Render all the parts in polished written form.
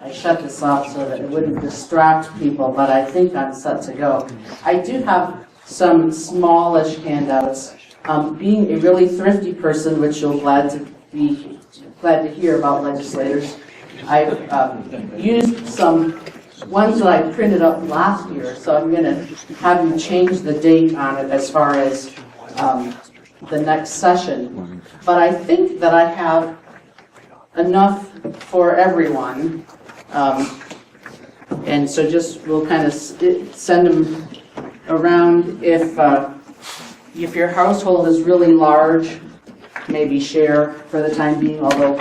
I shut this off so that it wouldn't distract people, but I think I'm set to go. I do have some smallish handouts. Being a really thrifty person, which you'll glad to hear about legislators, I've used some ones that I printed up last year, so I'm going to have you change the date on it as far as the next session. But I think that I have enough for everyone, and so just we'll kind of send them around. If your household is really large, maybe share for the time being, although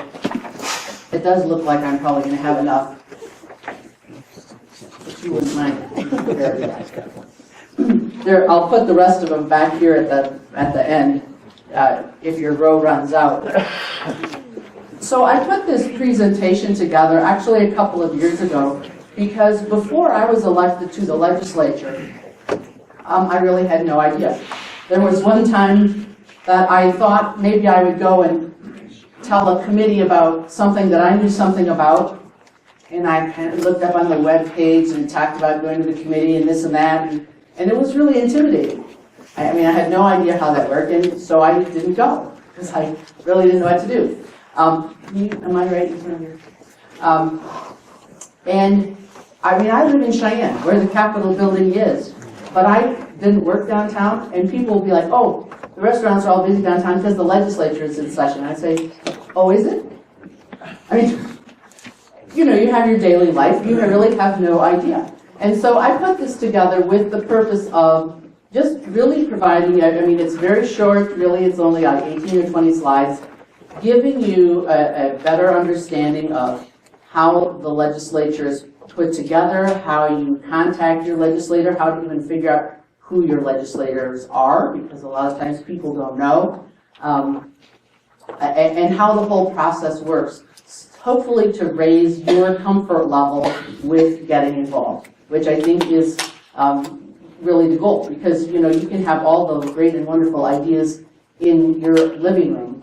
it does look like I'm probably going to have enough. If you wouldn't mind. There, I'll put the rest of them back here at the end if your row runs out. So I put this presentation together actually a couple of years ago because before I was elected to the legislature, I really had no idea. There was one time that I thought maybe I would go and tell a committee about something that I knew something about, and I kind of looked up on the web page and talked about going to the committee and this and that, and it was really intimidating. I mean, I had no idea how that worked, and so I didn't go because I really didn't know what to do. Am I right in front of you? And I mean, I live in Cheyenne, where the Capitol building is, but I didn't work downtown, and people will be like, oh, the restaurants are all busy downtown because the legislature is in session. I say, oh, is it? I mean, you know, you have your daily life, you really have no idea. And so I put this together with the purpose of just really providing, I mean, it's very short, really, it's only like 18 or 20 slides, giving you a better understanding of how the legislature is put together, how you contact your legislator, how to even figure out who your legislators are, because a lot of times people don't know, and how the whole process works, hopefully to raise your comfort level with getting involved, which I think is really the goal, because you know you can have all the great and wonderful ideas in your living room,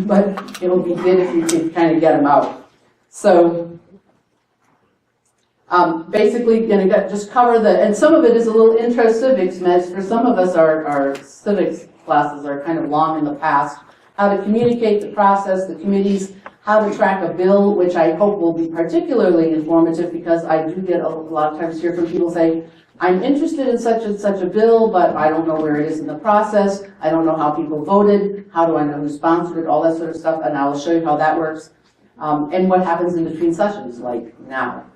but it will be good if you can kind of get them out. So basically going to just cover and some of it is a little intro civics, Meds. For some of us, our civics classes are kind of long in the past. How to communicate the process, the committees, how to track a bill, which I hope will be particularly informative because I do get a lot of times hear from people say, I'm interested in such and such a bill, but I don't know where it is in the process. I don't know how people voted. How do I know who sponsored it? All that sort of stuff, and I will show you how that works. And what happens in between sessions, like now.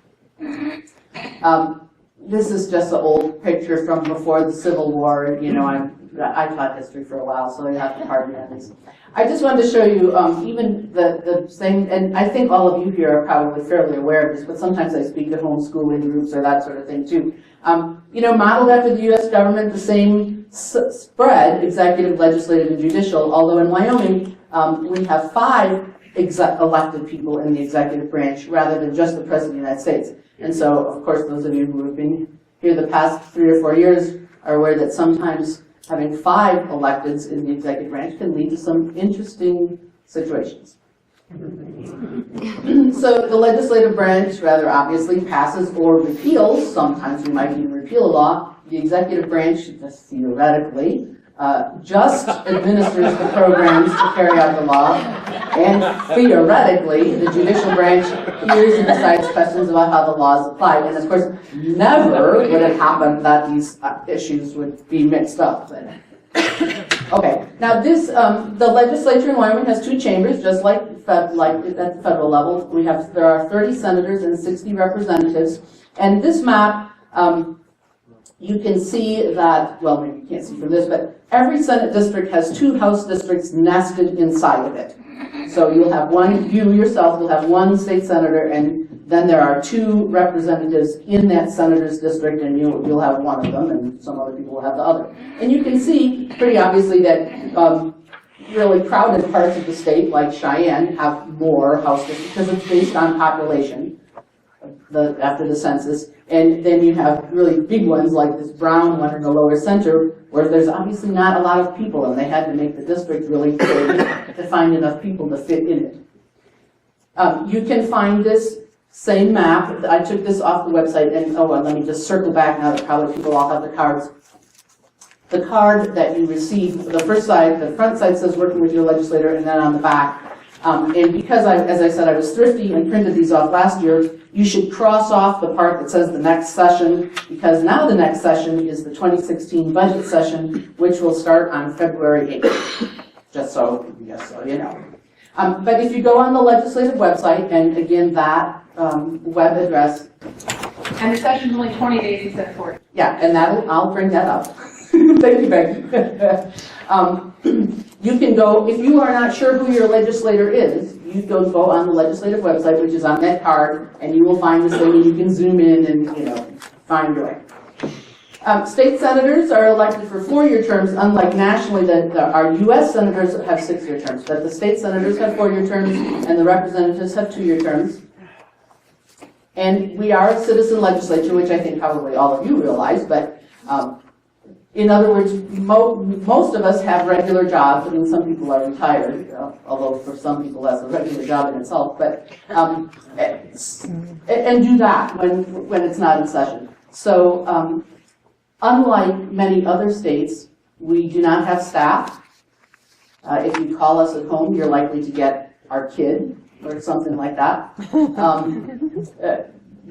This is just an old picture from before the Civil War. You know, I taught history for a while, so you have to pardon me on these. I just wanted to show you even the same, and I think all of you here are probably fairly aware of this, but sometimes I speak at homeschooling groups or that sort of thing too. You know, modeled after the U.S. government, the same spread, executive, legislative, and judicial, although in Wyoming we have 5 elected people in the executive branch rather than just the President of the United States. And so, of course, those of you who have been here the past 3 or 4 years are aware that sometimes having 5 electeds in the executive branch can lead to some interesting situations. So the legislative branch rather obviously passes or repeals, sometimes we might even repeal a law. The executive branch, just theoretically, just administers the programs to carry out the law, and theoretically, the judicial branch hears and decides questions about how the law is applied. And of course, never would it happen that these issues would be mixed up. Okay, now this, the legislature in Wyoming has 2 chambers, just like at the federal level. There are 30 senators and 60 representatives. And this map, you can see that, well, maybe you can't see from this, but every Senate district has 2 House districts nested inside of it. So you'll have one, you yourself will have 1 state senator, and then there are 2 representatives in that senator's district, and you'll have one of them, and some other people will have the other. And you can see pretty obviously that really crowded parts of the state, like Cheyenne, have more House districts because it's based on population after the census. And then you have really big ones like this brown one in the lower center, where there's obviously not a lot of people, and they had to make the district really big to find enough people to fit in it. You can find this Same map. I took this off the website, and let me just circle back now that probably people all have the cards. The card that you receive, the front side says working with your legislator, and then on the back. And because as I said, I was thrifty and printed these off last year, you should cross off the part that says the next session, because now the next session is the 2016 budget session, which will start on February 8th. Just so you know. But if you go on the legislative website, and again, that web address. And the session's only 20 days instead of 40. Yeah, and I'll bring that up. Thank you, Becky. You can go, if you are not sure who your legislator is, you can go on the legislative website, which is on that card, and you will find this thing, and you can zoom in and, find your way. State senators are elected for 4-year terms, unlike nationally that our U.S. senators have 6-year terms, but the state senators have 4-year terms, and the representatives have 2-year terms. And we are a citizen legislature, which I think probably all of you realize, but in other words, most of us have regular jobs. I mean, some people are retired, although for some people that's a regular job in itself, but and do that when it's not in session. So unlike many other states, we do not have staff. If you call us at home, you're likely to get our kid or something like that.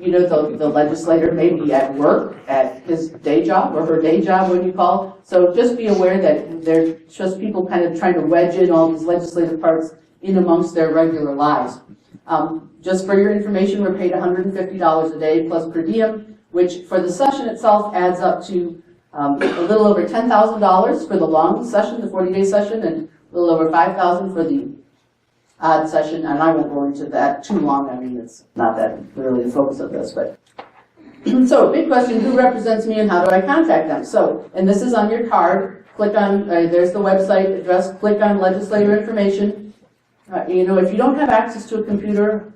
The legislator may be at work, at his day job or her day job when you call. So just be aware that they're just people kind of trying to wedge in all these legislative parts in amongst their regular lives. Just for your information, we're paid $150 a day plus per diem, which for the session itself adds up to a little over $10,000 for the long session, the 40-day session, and a little over $5,000 for the odd session, and I won't go into that too long. I mean, it's not that really the focus of this, but so big question: who represents me, and how do I contact them? So, and this is on your card. Click on there's the website address. Click on legislator information. If you don't have access to a computer,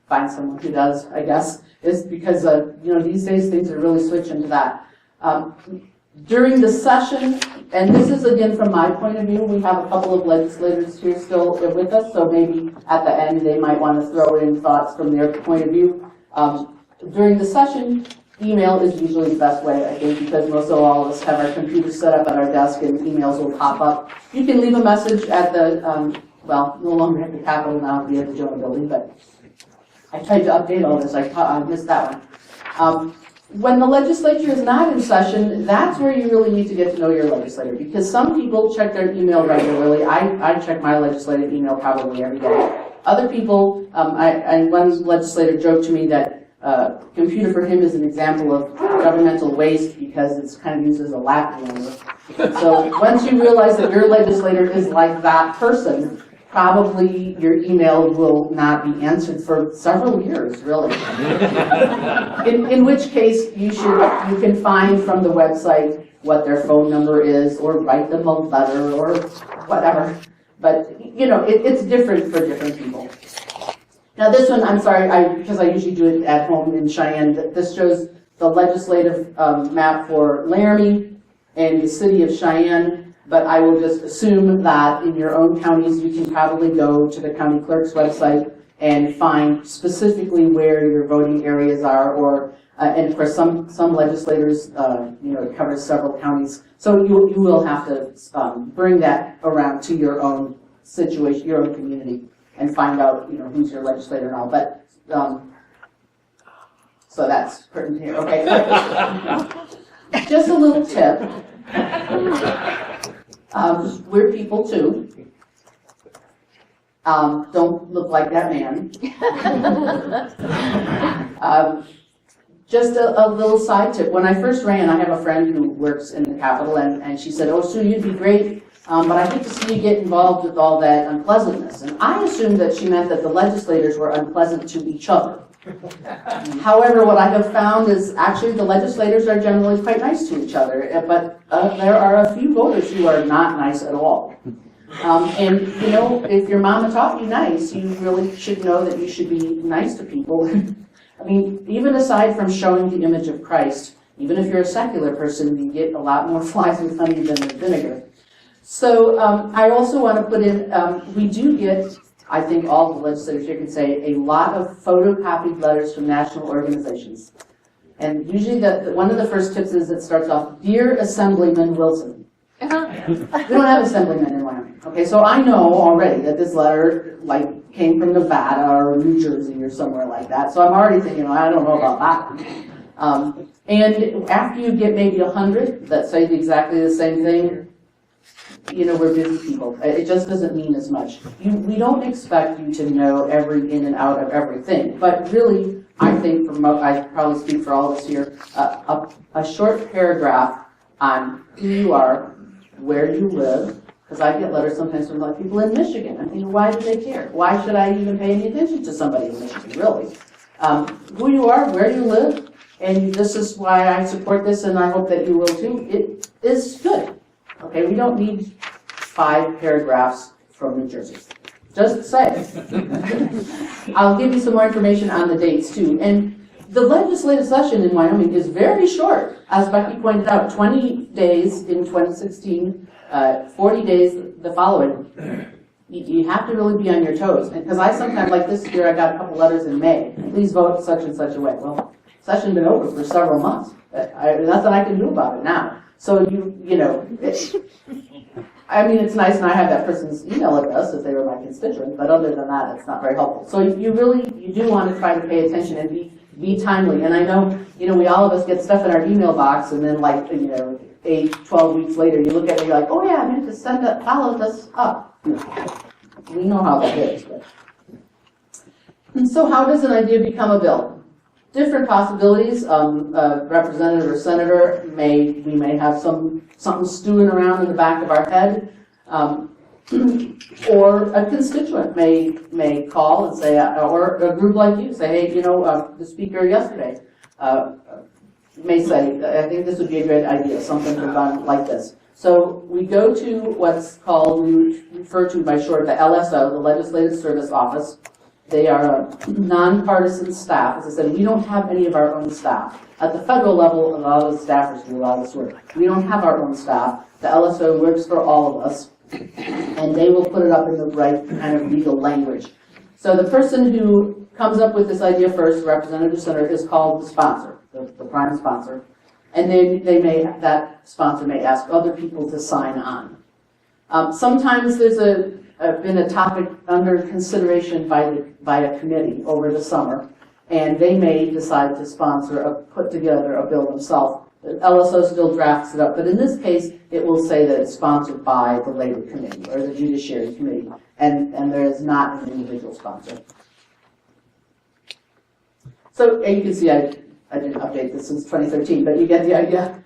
find someone who does. I guess is because these days things are really switching to that. During the session, and this is again from my point of view, we have a couple of legislators here still with us, so maybe at the end they might want to throw in thoughts from their point of view. During the session, email is usually the best way, I think, because most of all of us have our computers set up at our desk and emails will pop up. You can leave a message at the, no longer at the Capitol now, we have the Jonah building, but I tried to update all this, I missed that one. When the legislature is not in session, that's where you really need to get to know your legislator, because some people check their email regularly. I check my legislative email probably every day. Other people, one legislator joked to me that computer for him is an example of governmental waste because it's kind of used as a lap warmer. So once you realize that your legislator is like that person, probably your email will not be answered for several years, really. In which case, you can find from the website what their phone number is, or write them a letter, or whatever. But it's different for different people. Now this one, I'm sorry, because I usually do it at home in Cheyenne. This shows the legislative map for Laramie and the city of Cheyenne. But I will just assume that in your own counties, you can probably go to the county clerk's website and find specifically where your voting areas are, or and of course some legislators, it covers several counties. So you will have to bring that around to your own situation, your own community, and find out who's your legislator and all. But so that's pertinent here. Okay. Just a little tip. We're people too. Don't look like that man. Just a little side tip. When I first ran, I have a friend who works in the Capitol, and she said, "Oh, Sue, you'd be great, but I hate to see you get involved with all that unpleasantness." And I assumed that she meant that the legislators were unpleasant to each other. However, what I have found is actually the legislators are generally quite nice to each other, but there are a few voters who are not nice at all. And if your mama taught you nice, you really should know that you should be nice to people. I mean, even aside from showing the image of Christ, even if you're a secular person, you get a lot more flies with honey than with vinegar. So I also want to put in, we do get I think all the legislature can say a lot of photocopied letters from national organizations. And usually one of the first tips is it starts off, Dear Assemblyman Wilson. We don't have assemblymen in Wyoming. Okay, so I know already that this letter came from Nevada or New Jersey or somewhere like that. So I'm already thinking, I don't know about that one. And after you get maybe 100 that say exactly the same thing, we're busy people. It just doesn't mean as much. We don't expect you to know every in and out of everything, but really, I think I probably speak for all of us here, a short paragraph on who you are, where you live, because I get letters sometimes from people in Michigan. I think, why do they care? Why should I even pay any attention to somebody in Michigan, really? Who you are, where you live, and this is why I support this, and I hope that you will too. It is good. Okay, we don't need 5 paragraphs from New Jersey. Just say it. I'll give you some more information on the dates too. And the legislative session in Wyoming is very short. As Becky pointed out, 20 days in 2016, 40 days the following. You have to really be on your toes. Because I sometimes, like this year, I got a couple letters in May. Please vote such and such a way. Well, session's been over for several months. Nothing I can do about it now. So it's nice and I have that person's email address if they were my constituent, but other than that, it's not very helpful. So you do want to try to pay attention and be timely. And I know, we all of us get stuff in our email box and then 12 weeks later, you look at it and you're like, oh yeah, I meant to follow this up. We know how that is. And so how does an idea become a bill? Different possibilities. A representative or senator we may have something stewing around in the back of our head, or a constituent may call and say, or a group like you say, hey, the speaker yesterday may say, I think this would be a great idea, something to run like this. So we go to what's called, we refer to by short, the LSO, the Legislative Service Office. They are a nonpartisan staff. As I said, we don't have any of our own staff. At the federal level, a lot of the staffers do a lot of this work. We don't have our own staff. The LSO works for all of us, and they will put it up in the right kind of legal language. So the person who comes up with this idea first, representative senator, is called the sponsor, the prime sponsor. And then that sponsor may ask other people to sign on. Sometimes there's been a topic under consideration by a committee over the summer, and they may decide to put together a bill themselves. The LSO still drafts it up, but in this case, it will say that it's sponsored by the Labor Committee or the Judiciary Committee, and there is not an individual sponsor. So you can see I didn't update this since 2013, but you get the idea.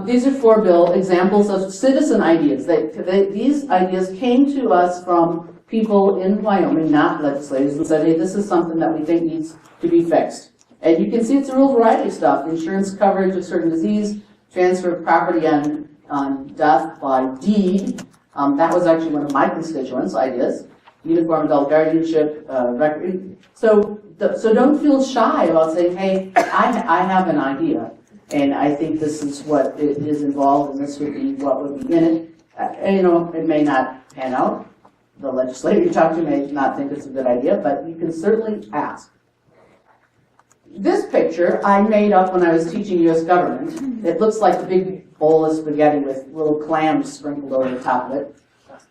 These are 4 bill examples of citizen ideas. These ideas came to us from people in Wyoming, not legislators, who said, hey, this is something that we think needs to be fixed. And you can see it's a real variety of stuff. Insurance coverage of certain disease, transfer of property on death by deed. That was actually one of my constituents' ideas. Uniform adult guardianship, record. So don't feel shy about saying, hey, I have an idea. And I think this is what is involved, and this would be what would be in it. It may not pan out. The legislator you talk to may not think it's a good idea, but you can certainly ask. This picture I made up when I was teaching U.S. government. It looks like a big bowl of spaghetti with little clams sprinkled over the top of it.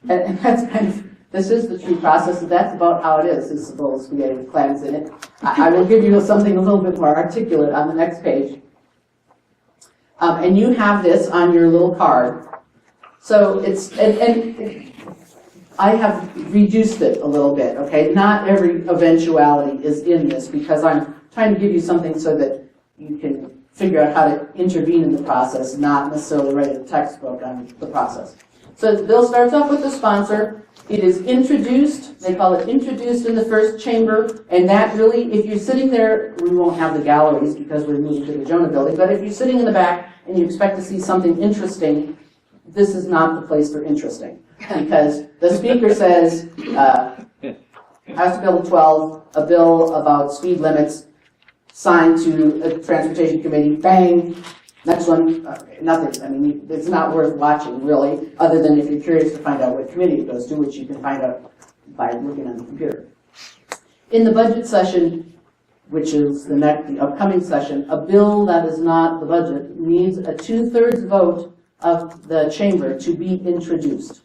And that's this is the true process, and that's about how it is. It's a bowl of spaghetti with clams in it. I will give you something a little bit more articulate on the next page. And you have this on your little card. So I have reduced it a little bit, okay? Not every eventuality is in this because I'm trying to give you something so that you can figure out how to intervene in the process, not necessarily write a textbook on the process. So the bill starts off with the sponsor. It is introduced, they call it introduced in the first chamber, and that really, if you're sitting there, we won't have the galleries because we're moving to the Jonah building, but if you're sitting in the back and you expect to see something interesting, this is not the place for interesting. Because the speaker says, House Bill 12, a bill about speed limits, signed to a transportation committee, bang, next one, nothing. I mean, it's not worth watching, really, other than if you're curious to find out what committee it goes to, which you can find out by looking on the computer. In the budget session, which is the upcoming session, a bill that is not the budget needs a 2/3 vote of the chamber to be introduced.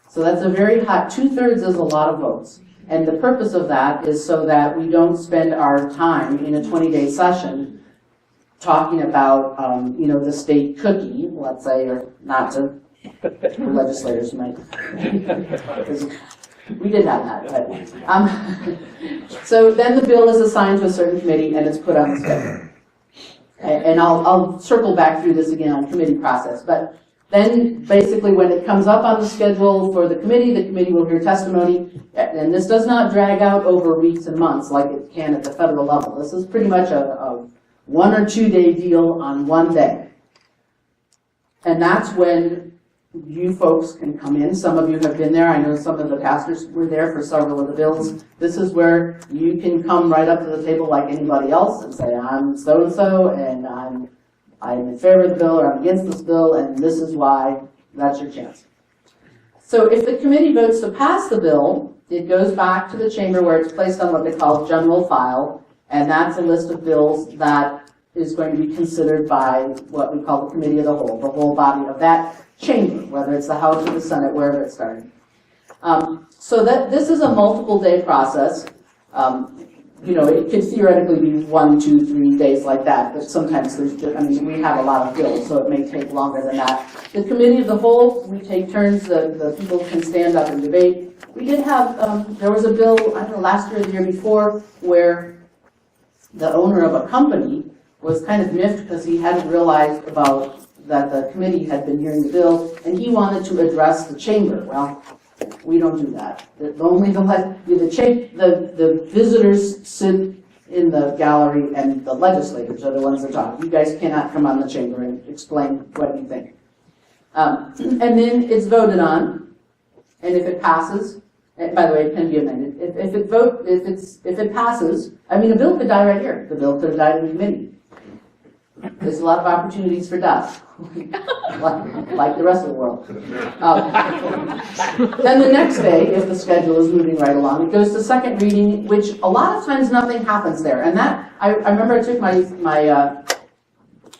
So that's a very high, 2/3 is a lot of votes. And the purpose of that is so that we don't spend our time in a 20-day session talking about, the state cookie, let's say, or not to, the legislators might. We did have that, but, so then the bill is assigned to a certain committee and it's put on the schedule. And I'll circle back through this again on committee process, but then basically when it comes up on the schedule for the committee will hear testimony, and this does not drag out over weeks and months like it can at the federal level. This is pretty much a 1 or 2 day deal on one day. And that's when you folks can come in. Some of you have been there. I know some of the pastors were there for several of the bills. This is where you can come right up to the table like anybody else and say, I'm so-and-so, and I'm in favor of the bill, or I'm against this bill, and this is why. That's your chance. So if the committee votes to pass the bill, it goes back to the chamber where it's placed on what they call general file, and that's a list of bills that is going to be considered by what we call the committee of the whole body of that chamber, whether it's the House or the Senate, wherever it started. So that this is a multiple day process. It could theoretically be 1, 2, 3 days like that, but sometimes we have a lot of bills, so it may take longer than that. The committee of the whole, we take turns, the people can stand up and debate. We did have, there was a bill, I don't know, last year or the year before, where the owner of a company was kind of miffed because he hadn't realized about that the committee had been hearing the bill, and he wanted to address the chamber. Well, we don't do that. Only the visitors sit in the gallery, and the legislators are the ones that talk. You guys cannot come on the chamber and explain what you think. And then it's voted on, and if it passes, and by the way, it can be amended. If it passes, a bill could die right here. The bill could have died in committee. There's a lot of opportunities for death, like the rest of the world. Then the next day, if the schedule is moving right along, it goes to second reading, which a lot of times nothing happens there. And that, I remember I took my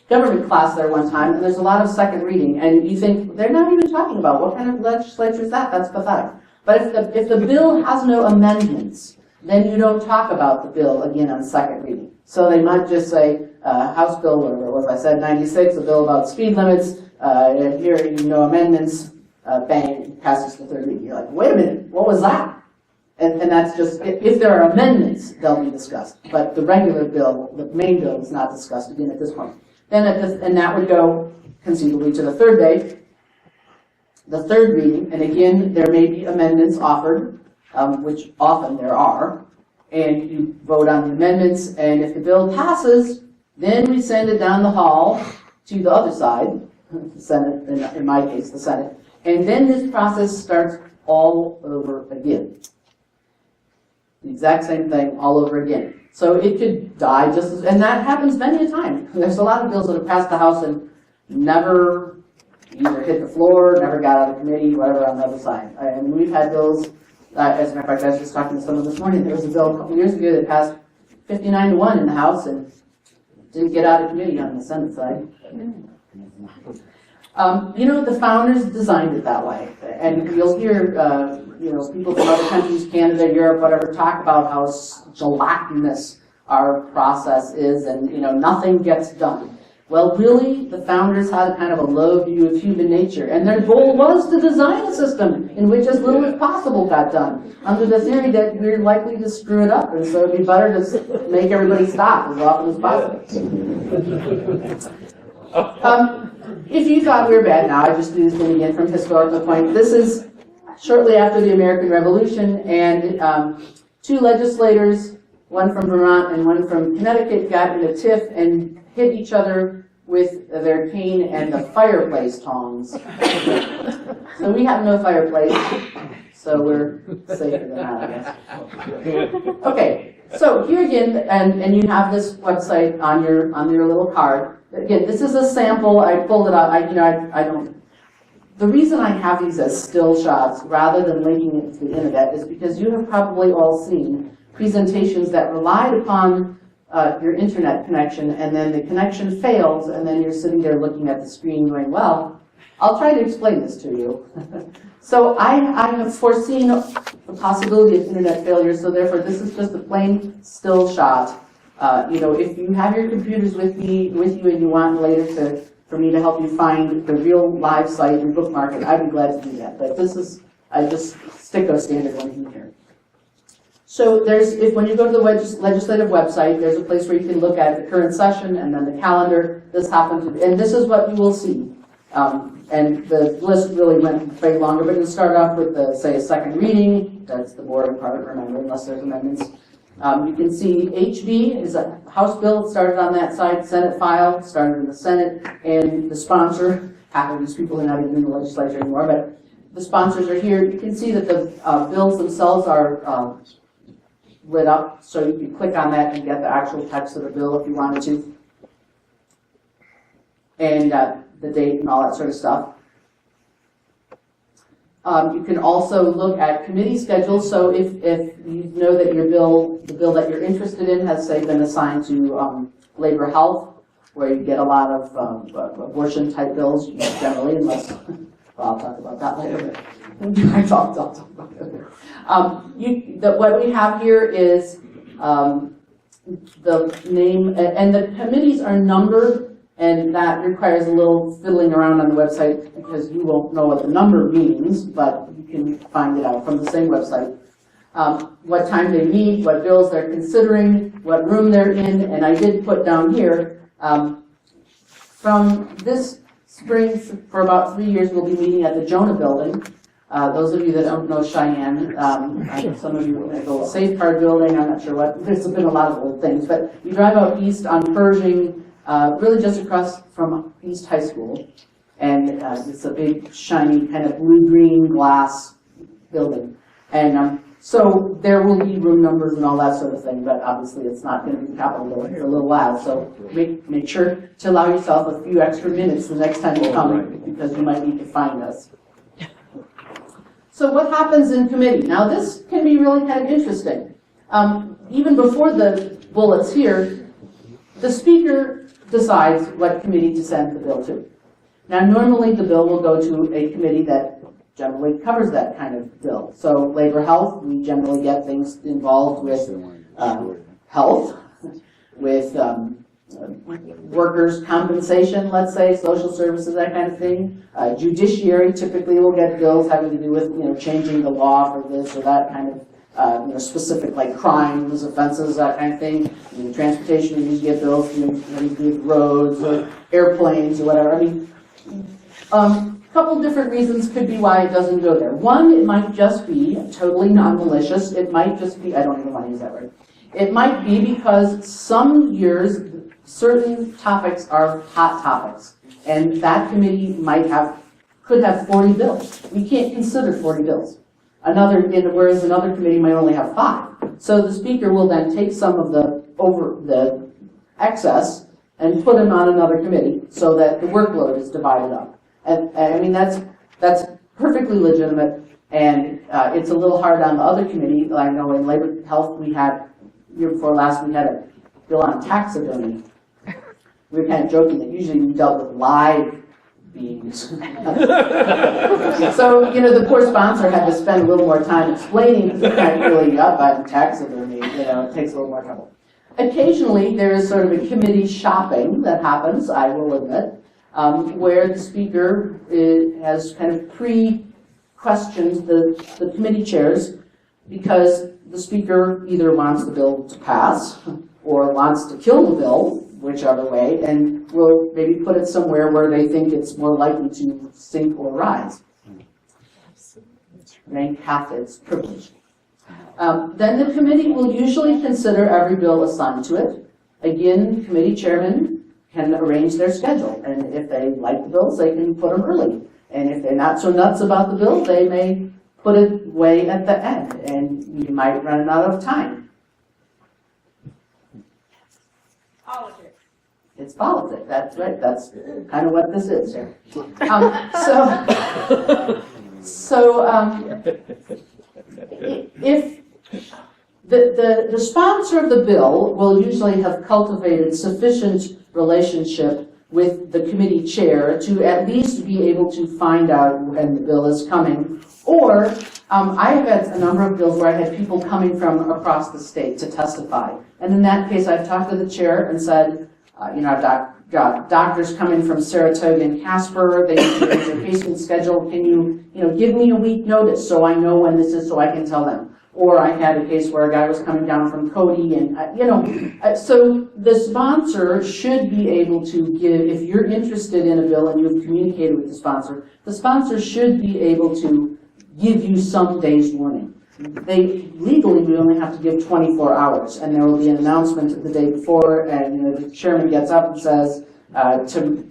government class there one time, and there's a lot of second reading, and you think, they're not even talking about what kind of legislature is that? That's pathetic. But if the bill has no amendments, then you don't talk about the bill again on second reading. So they might just say, House Bill, or what I said, 96, a bill about speed limits, here, no amendments, bang, passes to third reading. You're like, wait a minute, what was that? And that's just, if there are amendments, they'll be discussed. But the regular bill, the main bill, is not discussed again at this point. And that would go conceivably to the third day, the third reading, and again, there may be amendments offered, which often there are, and you vote on the amendments, and if the bill passes, then we send it down the hall to the other side, the Senate, in my case, the Senate, and then this process starts all over again. The exact same thing all over again. So it could die just as, and that happens many a time. There's a lot of bills that have passed the House and never either hit the floor, never got out of committee, whatever, on the other side. And we've had bills, as a matter of fact, I was just talking to someone this morning, there was a bill a couple years ago that passed 59-1 in the House and didn't get out of committee on the Senate side. The founders designed it that way. And you'll hear, people from other countries, Canada, Europe, whatever, talk about how gelatinous our process is and, nothing gets done. Well, really, the founders had a kind of a low view of human nature, and their goal was to design a system in which as little as possible got done, under the theory that we're likely to screw it up, and so it'd be better to make everybody stop as often as possible. If you thought we were bad now, I just do this thing again from historical point. This is shortly after the American Revolution, and two legislators, one from Vermont and one from Connecticut, got in a tiff and hit each other with their cane and the fireplace tongs. So we have no fireplace, so we're safer than that, I guess. Okay, so here again, and you have this website on your little card. Again, this is a sample. I pulled it out. I don't The reason I have these as still shots rather than linking it to the internet is because you have probably all seen presentations that relied upon your internet connection, and then the connection fails, and then you're sitting there looking at the screen going, well, I'll try to explain this to you. So I have foreseen the possibility of internet failure, so therefore this is just a plain still shot. If you have your computers with you and you want later for me to help you find the real live site and bookmark it, I'd be glad to do that. But this is, I just stick a standard one in here. So when you go to the legislative website, there's a place where you can look at the current session and then the calendar. And this is what you will see. And the list really went very longer, but you'll start off with say a second reading. That's the boring part, remember, unless there's amendments. You can see HB is a House bill. It started on that side. Senate file started in the Senate, and the sponsor. Half of these people are not even in the legislature anymore, but the sponsors are here. You can see that the bills themselves are lit up, so you can click on that and get the actual text of the bill if you wanted to, and the date and all that sort of stuff. You can also look at committee schedules. So if you know that the bill that you're interested in has, say, been assigned to labor health, where you get a lot of abortion type bills generally, unless, well, I'll talk about that later. I'll talk about that later. What we have here is the name, and the committees are numbered. And that requires a little fiddling around on the website because you won't know what the number means, but you can find it out from the same website. What time they meet, what bills they're considering, what room they're in, and I did put down here, from this spring for about 3 years we'll be meeting at the Jonah Building. Those of you that don't know Cheyenne, some of you will go to Safe Card Building, I'm not sure what, there's been a lot of old things, but you drive out east on Pershing, really just across from East High School, and it's a big, shiny, kind of blue-green glass building. And so there will be room numbers and all that sort of thing, but obviously it's not going to be Capitol Building for a little while, so make sure to allow yourself a few extra minutes the next time you come, because you might need to find us. So what happens in committee? Now this can be really kind of interesting. Even before the bullets here, the speaker decides what committee to send the bill to. Now, normally the bill will go to a committee that generally covers that kind of bill. So labor health, we generally get things involved with health, with workers' compensation, let's say, social services, that kind of thing. Judiciary typically will get bills having to do with changing the law for this or that kind of specific like crimes, offenses, that kind of thing. Transportation, you get bills with roads or airplanes or whatever. I mean, a couple different reasons could be why it doesn't go there. One, it might just be totally non-malicious. It might just be, I don't even want to use that word. It might be because some years certain topics are hot topics, and that committee could have 40 bills. We can't consider 40 bills. Whereas another committee might only have 5. So the speaker will then take some of the excess and put them on another committee so that the workload is divided up. And I mean, that's perfectly legitimate, and it's a little hard on the other committee. I know in labor health year before last we had a bill on taxidermy. We were kind of joking that usually we dealt with live beings. So, the poor sponsor had to spend a little more time explaining because they're not really up on taxidermy, it takes a little more trouble. Occasionally, there is sort of a committee shopping that happens, I will admit, where the speaker has kind of pre-questioned the committee chairs because the speaker either wants the bill to pass or wants to kill the bill, whichever way, and will maybe put it somewhere where they think it's more likely to sink or rise. Rank half its privilege. Then the committee will usually consider every bill assigned to it. Again, committee chairmen can arrange their schedule, and if they like the bills, they can put them early. And if they're not so nuts about the bill, they may put it way at the end, and you might run out of time. Politics. It's politics, that's right, that's kind of what this is here. If the sponsor of the bill will usually have cultivated sufficient relationship with the committee chair to at least be able to find out when the bill is coming. Or I have had a number of bills where I had people coming from across the state to testify. And in that case, I've talked to the chair and said, I've got doctors coming from Saratoga and Casper. They need to make their patient schedule. Can you give me a week notice so I know when this is so I can tell them? Or I had a case where a guy was coming down from Cody and, so the sponsor should be able to give, if you're interested in a bill and you've communicated with the sponsor should be able to give you some days warning. Legally, we only have to give 24 hours, and there will be an announcement the day before, and the chairman gets up and says,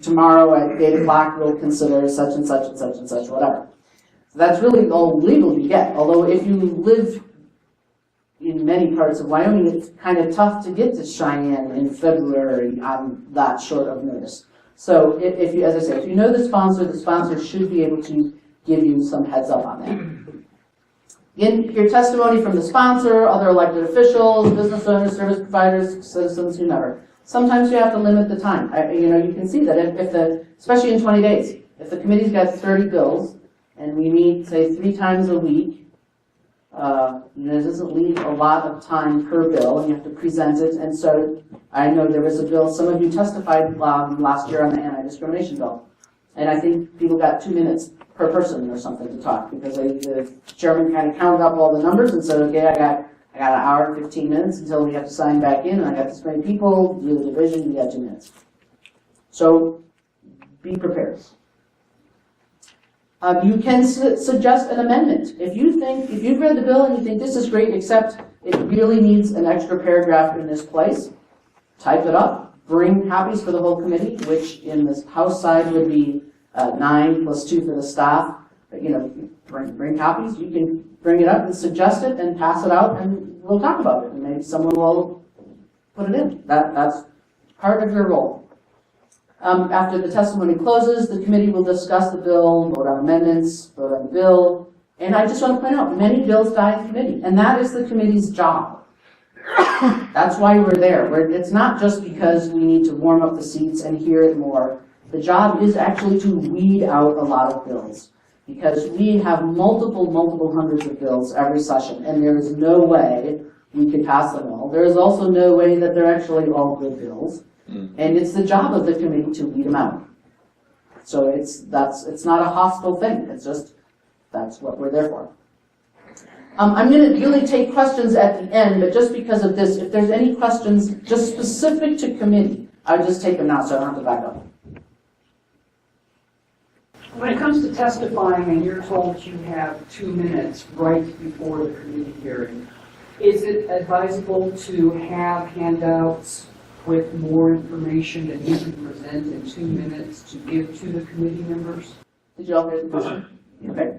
tomorrow at 8 o'clock we'll consider such and such and such and such, whatever. So that's really all legal you get, although if you live in many parts of Wyoming, it's kind of tough to get to Cheyenne in February on that short of notice. So if you, as I say, if you know the sponsor should be able to give you some heads up on that. Again, your testimony from the sponsor, other elected officials, business owners, service providers, citizens, whomever. Sometimes you have to limit the time. You can see that especially in 20 days, if the committee's got 30 bills and we meet, say, 3 times a week, it doesn't leave a lot of time per bill, and you have to present it. And so I know there was a bill, some of you testified last year on the anti-discrimination bill. And I think people got 2 minutes per person or something to talk, because the chairman kind of counted up all the numbers and said, okay, I got an hour and 15 minutes until we have to sign back in, and I got this many people, do the division, you got 2 minutes. So be prepared. You can suggest an amendment. If you've read the bill and you think this is great, except it really needs an extra paragraph in this place, type it up, bring copies for the whole committee, which in this House side would be 9 plus 2 for the staff. But, bring copies. You can bring it up and suggest it and pass it out, and we'll talk about it. And maybe someone will put it in. That's part of your role. After the testimony closes, the committee will discuss the bill, vote on amendments, vote on the bill. And I just want to point out, many bills die in committee, and that is the committee's job. That's why we're there. It's not just because we need to warm up the seats and hear it more. The job is actually to weed out a lot of bills, because we have multiple hundreds of bills every session, and there is no way we could pass them all. There is also no way that they're actually all good bills. And it's the job of the committee to weed them out. So it's not a hostile thing. It's just, that's what we're there for. I'm going to really take questions at the end, but just because of this, if there's any questions just specific to committee, I would just take them now so I don't have to back up. When it comes to testifying and you're told you have 2 minutes right before the committee hearing, is it advisable to have handouts with more information that you can present in 2 minutes to give to the committee members? Did you all hear the question? Okay.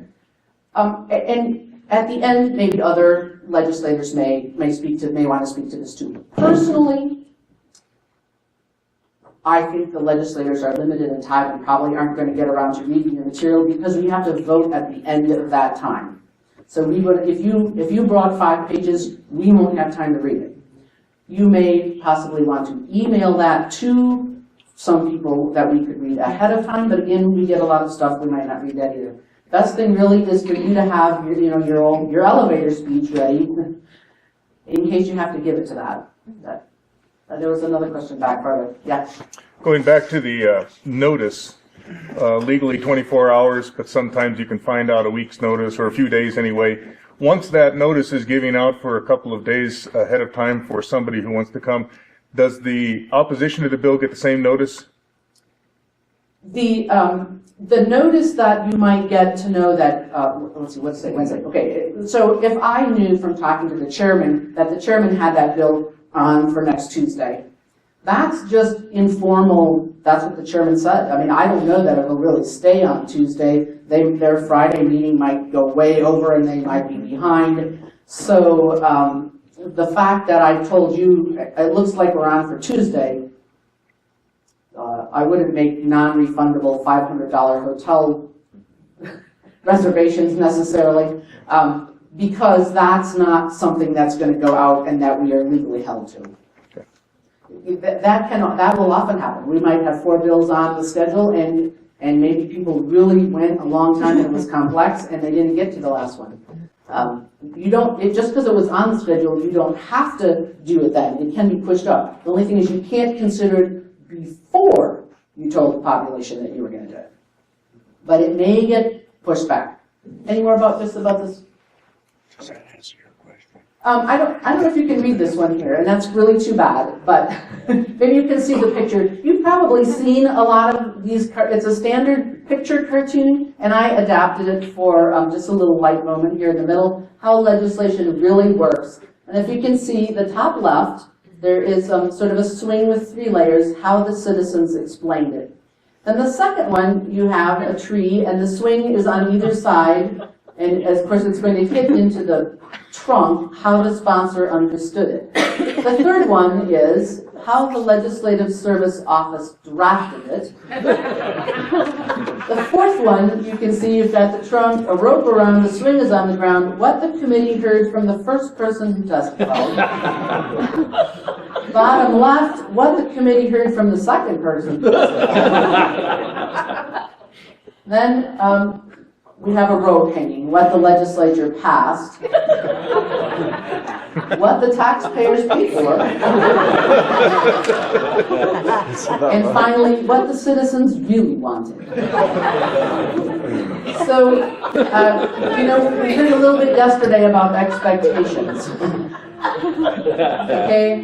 And at the end, maybe other legislators may want to speak to this too. Personally, I think the legislators are limited in time and probably aren't going to get around to reading the material, because we have to vote at the end of that time. So we would, if you brought 5 pages, we won't have time to read it. You may possibly want to email that to some people that we could read ahead of time, but again, we get a lot of stuff, we might not read that either. Best thing really is for you to have your elevator speech ready in case you have to give it to that. There was another question back further. Yeah. Going back to the notice, legally 24 hours, but sometimes you can find out a week's notice or a few days anyway. Once that notice is giving out for a couple of days ahead of time for somebody who wants to come, does the opposition to the bill get the same notice? The notice that you might get to know that, let's see, what's today, Wednesday. Okay, so if I knew from talking to the chairman that the chairman had that bill on for next Tuesday, that's just informal, that's what the chairman said. I mean, I don't know that it will really stay on Tuesday. Their Friday meeting might go way over and they might be behind. So the fact that I told you, it looks like we're on for Tuesday, I wouldn't make non-refundable $500 hotel reservations necessarily, because that's not something that's going to go out and that we are legally held to. That will often happen. We might have 4 bills on the schedule, and maybe people really went a long time and it was complex and they didn't get to the last one. Just because it was on the schedule, you don't have to do it then. It can be pushed up. The only thing is you can't consider it before you told the population that you were going to do it. But it may get pushed back. Any more about this? Does that answer your question? I don't know if you can read this one here, and that's really too bad, but maybe you can see the picture. You've probably seen a lot of these, it's a standard picture cartoon, and I adapted it for just a little light moment here in the middle, how legislation really works. And if you can see the top left, there is sort of a swing with 3 layers, how the citizens explained it. Then the second one, you have a tree, and the swing is on either side, and of course it's going to hit into the trunk, how the sponsor understood it. The third one is how the Legislative Service Office drafted it. The fourth one, you can see you've got the trunk, a rope around, the swing is on the ground, what the committee heard from the first person who testified. Bottom left, what the committee heard from the second person who testified. Then we have a rope hanging, what the legislature passed, what the taxpayers paid for, and finally, what the citizens really wanted. So, we heard a little bit yesterday about expectations. Okay,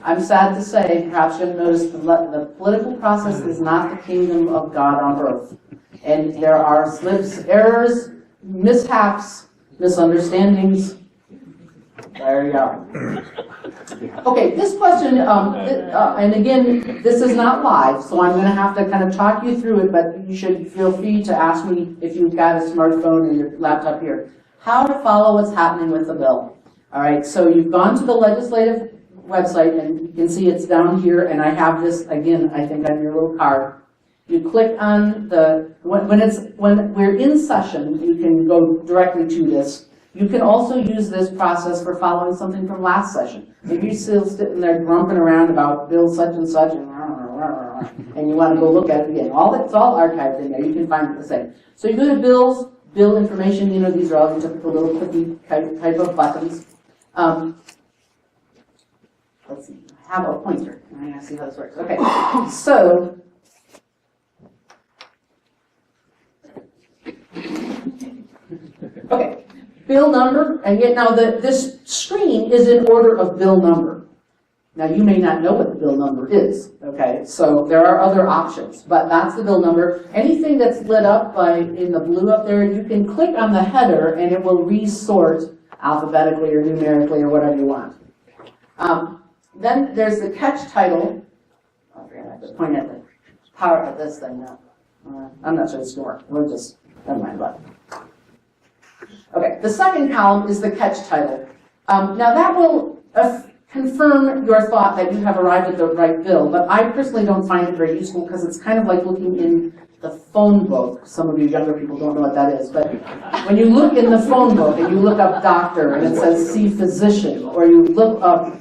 I'm sad to say, perhaps you've noticed the political process is not the kingdom of God on earth. And there are slips, errors, mishaps, misunderstandings. There you go. Okay, this question, and again, this is not live, so I'm going to have to kind of talk you through it, but you should feel free to ask me if you've got a smartphone and your laptop here. How to follow what's happening with the bill. All right, so you've gone to the legislative website, and you can see it's down here, and I have this, again, I think on your little card. You click on when we're in session, you can go directly to this. You can also use this process for following something from last session. Maybe you're still sitting there grumping around about bill such and such, and you want to go look at it again. It's all archived in there. You can find it the same. So you go to bills, bill information. These are all the typical little clicky type of buttons. Let's see. I have a pointer. I'm going to see how this works. Okay. So. Okay, bill number, and yet now this screen is in order of bill number. Now you may not know what the bill number is, okay? So there are other options, but that's the bill number. Anything that's lit up in the blue up there, you can click on the header and it will resort alphabetically or numerically or whatever you want. Then there's the catch title. I forgot I have to point at the power of this thing now. I'm not sure it's going to work. We'll just, never mind about it. Okay, the second column is the catch title. Now that will confirm your thought that you have arrived at the right bill, but I personally don't find it very useful because it's kind of like looking in the phone book. Some of you younger people don't know what that is, but when you look in the phone book and you look up doctor and it says see physician, or you look up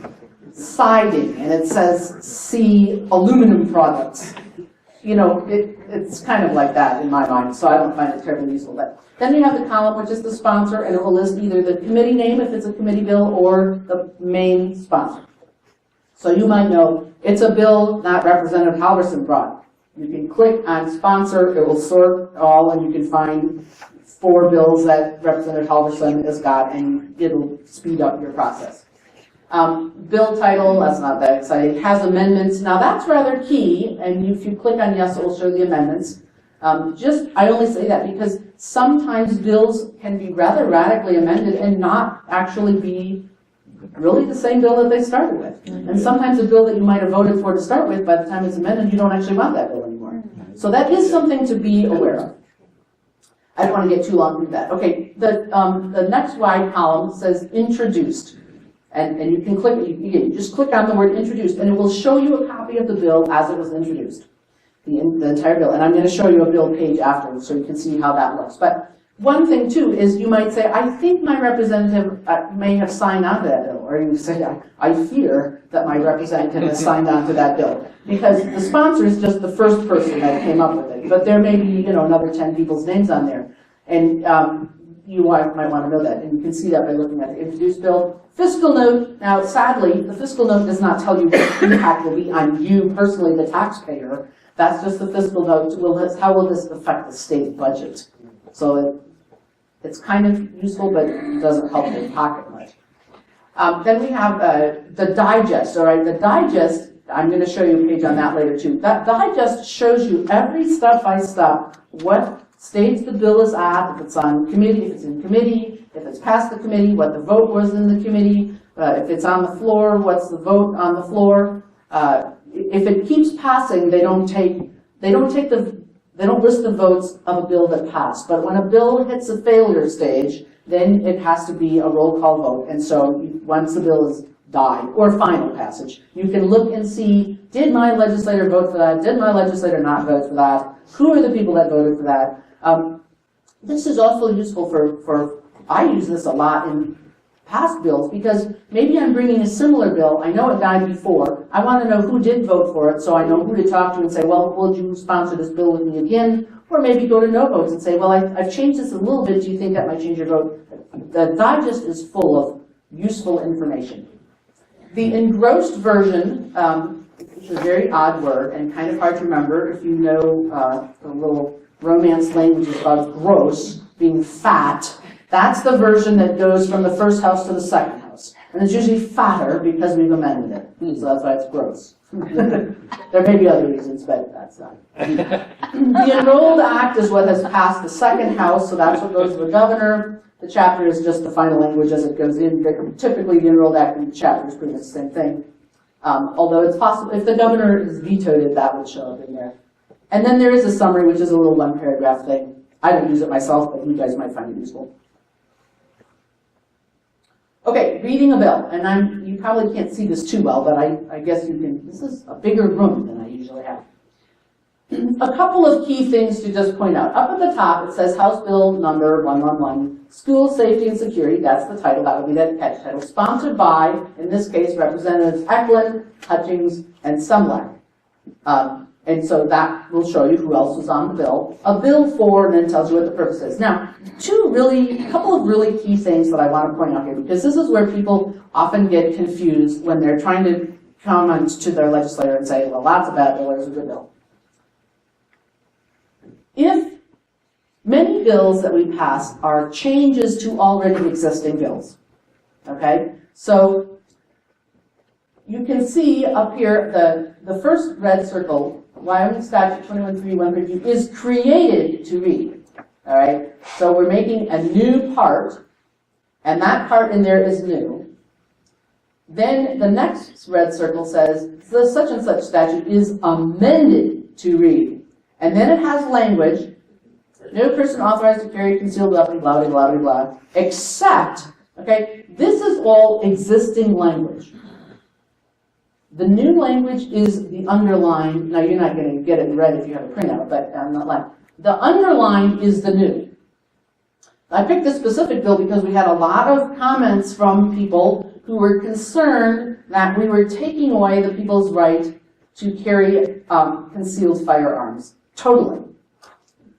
siding and it says see aluminum products, it's kind of like that in my mind, so I don't find it terribly useful. But then you have the column, which is the sponsor, and it will list either the committee name, if it's a committee bill, or the main sponsor. So you might know, it's a bill that Representative Halverson brought. You can click on sponsor, it will sort all, and you can find 4 bills that Representative Halverson has got, and it'll speed up your process. Bill title, that's not that exciting, has amendments. Now that's rather key, and if you click on yes, it will show the amendments. I only say that because sometimes bills can be rather radically amended and not actually be really the same bill that they started with. And sometimes a bill that you might have voted for to start with, by the time it's amended, you don't actually want that bill anymore. So that is something to be aware of. I don't want to get too long through that. Okay, the next wide column says introduced. And you can click, you just click on the word introduced, and it will show you a copy of the bill as it was introduced. the entire bill. And I'm going to show you a bill page afterwards so you can see how that looks. But one thing too is you might say, I think my representative may have signed on to that bill. Or you say, I fear that my representative has signed on to that bill. Because the sponsor is just the first person that came up with it. But there may be, another 10 people's names on there. And you might want to know that. And you can see that by looking at the introduced bill. Fiscal note, now sadly, the fiscal note does not tell you what the impact will be on you personally, the taxpayer. That's just the fiscal note. How will this affect the state budget? So it's kind of useful, but it doesn't help your pocket much. Then we have the digest, all right? The digest, I'm going to show you a page on that later too. That digest shows you every step by step what stage the bill is at, if it's on committee, if it's in committee, if it's passed the committee, what the vote was in the committee, if it's on the floor, what's the vote on the floor. If it keeps passing, they don't list the votes of a bill that passed. But when a bill hits a failure stage, then it has to be a roll call vote. And so once the bill is died or final passage, you can look and see, did my legislator vote for that? Did my legislator not vote for that? Who are the people that voted for that? This is also useful for I use this a lot in past bills because maybe I'm bringing a similar bill. I know it died before. I want to know who did vote for it so I know who to talk to and say, well, would you sponsor this bill with me again? Or maybe go to no votes and say, well, I've changed this a little bit. Do you think that might change your vote? The digest is full of useful information. The engrossed version, which is a very odd word and kind of hard to remember if you know the little Romance languages about gross, being fat. That's the version that goes from the first house to the second house. And it's usually fatter because we've amended it. So that's why it's gross. There may be other reasons, but that's not. The Enrolled Act is what has passed the second house, so that's what goes to the governor. The chapter is just the final language as it goes in. Typically, the Enrolled Act and the chapter is pretty much the same thing. Although it's possible, if the governor is vetoed it, that would show up in there. And then there is a summary, which is a little one-paragraph thing. I don't use it myself, but you guys might find it useful. Okay, reading a bill. And you probably can't see this too well, but I guess you can. This is a bigger room than I usually have. A couple of key things to just point out. Up at the top, it says House Bill number 111, School Safety and Security. That's the title. That would be that catch title. Sponsored by, in this case, Representatives Eklund, Hutchings, and Semlak. And so that will show you who else was on the bill. A bill for, and then tells you what the purpose is. Now, a couple of really key things that I want to point out here, because this is where people often get confused when they're trying to comment to their legislator and say, well, that's a bad bill or it's a good bill. If many bills that we pass are changes to already existing bills, okay? So you can see up here the first red circle, Wyoming Statute 21.3.132 is created to read, all right? So we're making a new part, and that part in there is new. Then the next red circle says, the such and such statute is amended to read. And then it has language, no person authorized to carry concealed weapon, blah, blah, blah, blah, blah, except, okay, this is all existing language. The new language is the underline. Now, you're not going to get it in red if you have a printout, but I'm not lying. The underline is the new. I picked this specific bill because we had a lot of comments from people who were concerned that we were taking away the people's right to carry concealed firearms. Totally.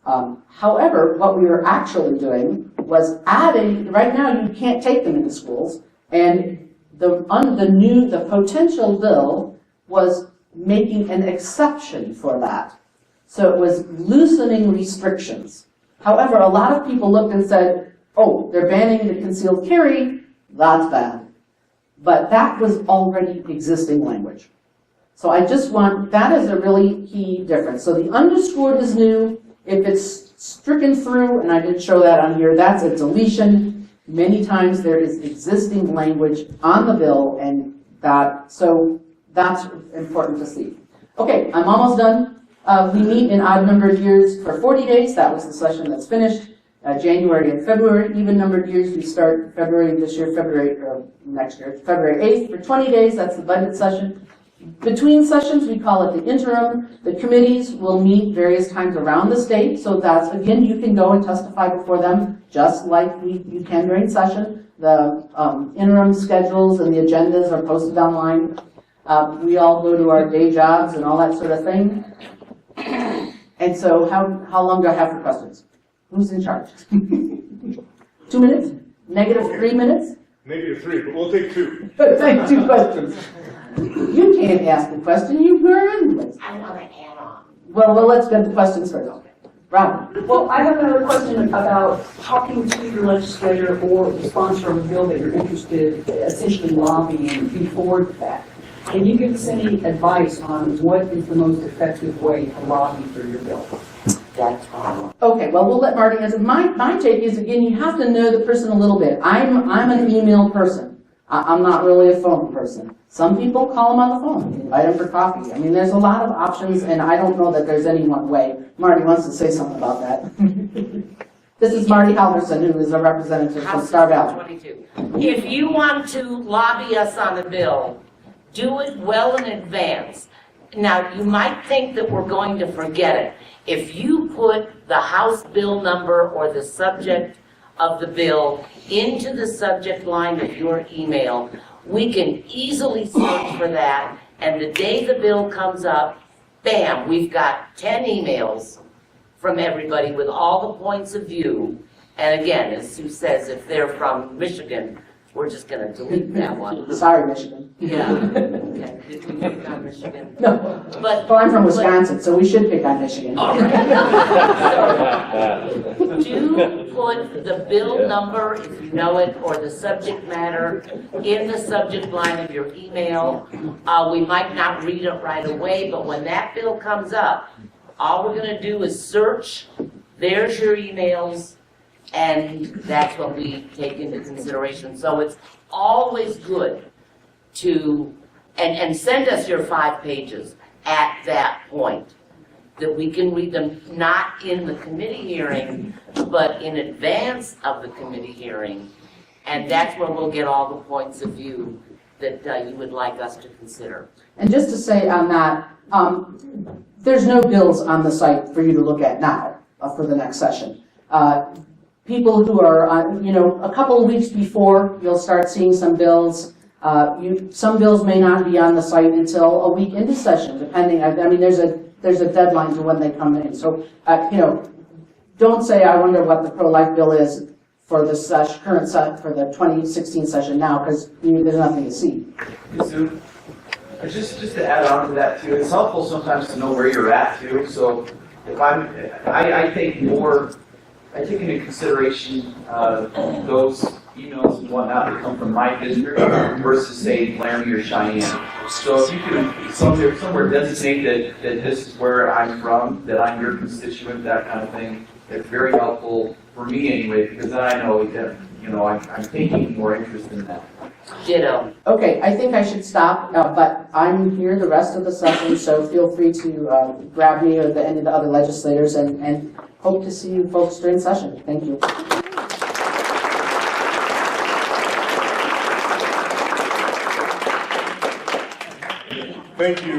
However, what we were actually doing was adding, right now you can't take them into schools, and the potential bill was making an exception for that. So it was loosening restrictions. However, a lot of people looked and said, oh, they're banning the concealed carry, that's bad. But that was already existing language. So that is a really key difference. So the underscored is new. If it's stricken through, and I did show that on here, that's a deletion. Many times there is existing language on the bill, and so that's important to see. Okay, I'm almost done. We meet in odd-numbered years for 40 days. That was the session that's finished. January and February. Even-numbered years, we start February this year, February 8th for 20 days. That's the budget session. Between sessions, we call it the interim. The committees will meet various times around the state, so that's, again, you can go and testify before them, just like you can during session. The interim schedules and the agendas are posted online. We all go to our day jobs and all that sort of thing. And so how long do I have for questions? Who's in charge? 2 minutes? Negative 3 minutes? -3, but we'll take 2. Take 2 questions. You can't ask a question, you were anyways. I want to add on. Well, let's get the questions first. Robin? Well, I have another question about talking to your legislator or the sponsor of a bill that you're interested, essentially lobbying before that. Can you give us any advice on what is the most effective way to lobby for your bill? That's all. Okay, well, we'll let Marty answer. My take is, again, you have to know the person a little bit. I'm an email person. I'm not really a phone person. Some people call them on the phone, invite them for coffee. I mean, there's a lot of options, and I don't know that there's any one way. Marty wants to say something about that. This is Marty Halverson, who is a representative from Star Valley. 22. If you want to lobby us on a bill, do it well in advance. Now, you might think that we're going to forget it. If you put the House bill number or the subject of the bill into the subject line of your email, we can easily search for that, and the day the bill comes up, bam, we've got 10 emails from everybody with all the points of view. And again, as Sue says, if they're from Michigan, we're just going to delete that one. Sorry, Michigan. Yeah. Okay. Did we pick on Michigan? No. But Well, I'm from Wisconsin, so we should pick on Michigan. all right. So, do put the bill number, if you know it, or the subject matter in the subject line of your email. We might not read it right away, but when that bill comes up, all we're going to do is search. There's your emails, and that's what we take into consideration. So it's always good to, and send us your 5 pages at that point, that we can read them not in the committee hearing, but in advance of the committee hearing. And that's where we'll get all the points of view that you would like us to consider. And just to say on that, there's no bills on the site for you to look at now for the next session. People who are, a couple of weeks before, you'll start seeing some bills. Some bills may not be on the site until a week into session, depending. I mean, there's a deadline to when they come in. So, don't say, I wonder what the pro-life bill is for the for the 2016 session now, because there's nothing to see. Sue, just to add on to that too, it's helpful sometimes to know where you're at too. So if I take into consideration those emails and whatnot that come from my district versus say Laramie or Cheyenne. So if you can somewhere designate that this is where I'm from, that I'm your constituent, that kind of thing, it's very helpful for me anyway, because then I know that I'm taking more interest in that. Ditto. Okay, I think I should stop, but I'm here the rest of the session, so feel free to grab me or any of the other legislators, and hope to see you folks during session. Thank you. Thank you.